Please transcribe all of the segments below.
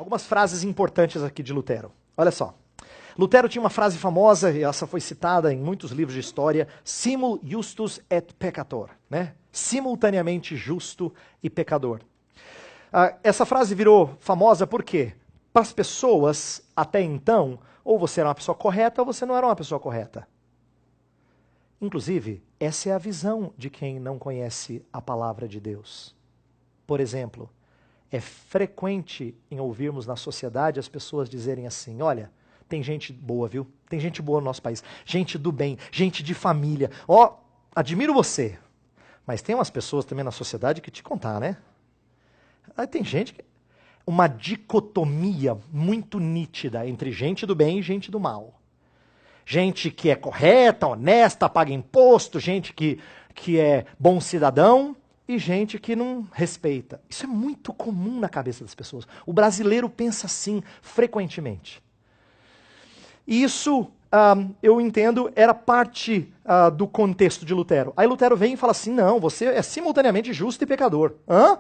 algumas frases importantes aqui de Lutero. Olha só. Lutero tinha uma frase famosa, e essa foi citada em muitos livros de história, simul justus et peccator, né? Simultaneamente justo e pecador. Essa frase virou famosa por quê? Para as pessoas, até então, ou você era uma pessoa correta ou você não era uma pessoa correta. Inclusive, essa é a visão de quem não conhece a palavra de Deus. Por exemplo, é frequente em ouvirmos na sociedade as pessoas dizerem assim, olha, tem gente boa, viu? Tem gente boa no nosso país. Gente do bem, gente de família. Ó, admiro você. Mas tem umas pessoas também na sociedade que te contar, né? Aí tem gente que... Uma dicotomia muito nítida entre gente do bem e gente do mal. Gente que é correta, honesta, paga imposto, gente que é bom cidadão e gente que não respeita. Isso é muito comum na cabeça das pessoas. O brasileiro pensa assim frequentemente. E isso, eu entendo, era parte do contexto de Lutero. Aí Lutero vem e fala assim, não, você é simultaneamente justo e pecador. Hã?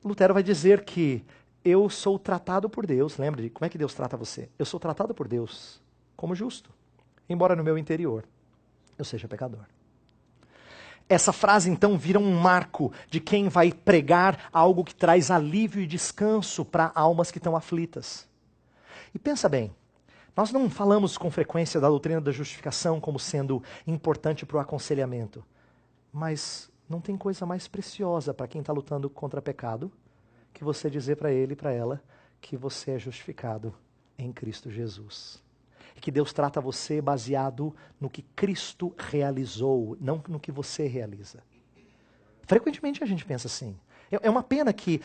Lutero vai dizer que eu sou tratado por Deus. Lembra de como é que Deus trata você? Eu sou tratado por Deus como justo, embora no meu interior eu seja pecador. Essa frase, então, vira um marco de quem vai pregar algo que traz alívio e descanso para almas que estão aflitas. E pensa bem, nós não falamos com frequência da doutrina da justificação como sendo importante para o aconselhamento, mas não tem coisa mais preciosa para quem está lutando contra pecado que você dizer para ele e para ela que você é justificado em Cristo Jesus. E que Deus trata você baseado no que Cristo realizou, não no que você realiza. Frequentemente a gente pensa assim. É uma pena que...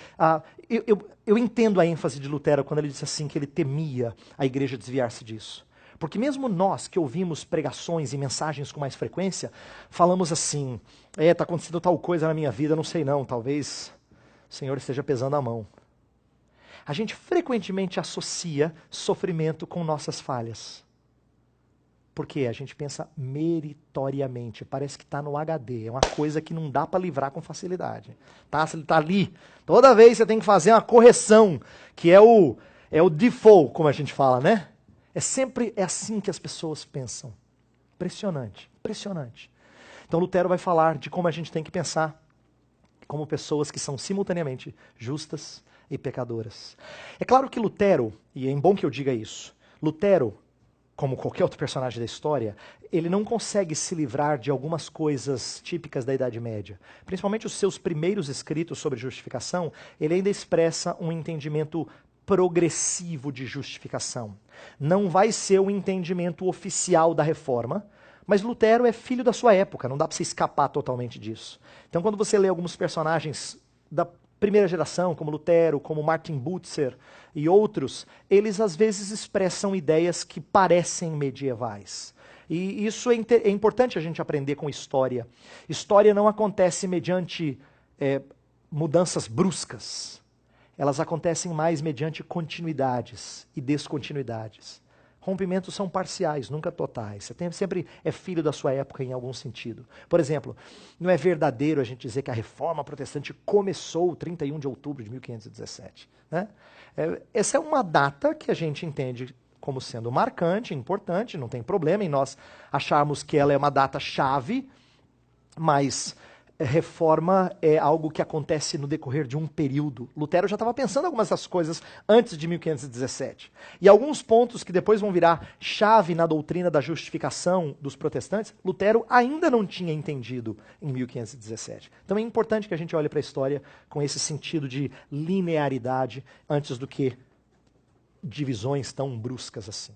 eu entendo a ênfase de Lutero quando ele disse assim que ele temia a igreja desviar-se disso. Porque mesmo nós que ouvimos pregações e mensagens com mais frequência, falamos assim, está acontecendo tal coisa na minha vida, não sei não, talvez o Senhor esteja pesando a mão. A gente frequentemente associa sofrimento com nossas falhas. Porque a gente pensa meritoriamente, parece que está no HD, é uma coisa que não dá para livrar com facilidade. Tá? Se ele está ali, toda vez você tem que fazer uma correção, que é o default, como a gente fala, né? É assim que as pessoas pensam. Impressionante, impressionante. Então Lutero vai falar de como a gente tem que pensar como pessoas que são simultaneamente justas e pecadoras. É claro que Lutero, e é bom que eu diga isso, Lutero, como qualquer outro personagem da história, ele não consegue se livrar de algumas coisas típicas da Idade Média. Principalmente os seus primeiros escritos sobre justificação, ele ainda expressa um entendimento progressivo de justificação. Não vai ser o entendimento oficial da Reforma, mas Lutero é filho da sua época, não dá para você escapar totalmente disso. Então quando você lê alguns personagens da primeira geração, como Lutero, como Martin Butzer e outros, eles às vezes expressam ideias que parecem medievais. E isso é importante a gente aprender com história. História não acontece mediante mudanças bruscas. Elas acontecem mais mediante continuidades e descontinuidades. Rompimentos são parciais, nunca totais. Você sempre é filho da sua época em algum sentido. Por exemplo, não é verdadeiro a gente dizer que a Reforma Protestante começou 31 de outubro de 1517. Né? Essa é uma data que a gente entende como sendo marcante, importante, não tem problema em nós acharmos que ela é uma data-chave, mas... Reforma é algo que acontece no decorrer de um período. Lutero já estava pensando algumas dessas coisas antes de 1517. E alguns pontos que depois vão virar chave na doutrina da justificação dos protestantes, Lutero ainda não tinha entendido em 1517. Então é importante que a gente olhe para a história com esse sentido de linearidade antes do que divisões tão bruscas assim.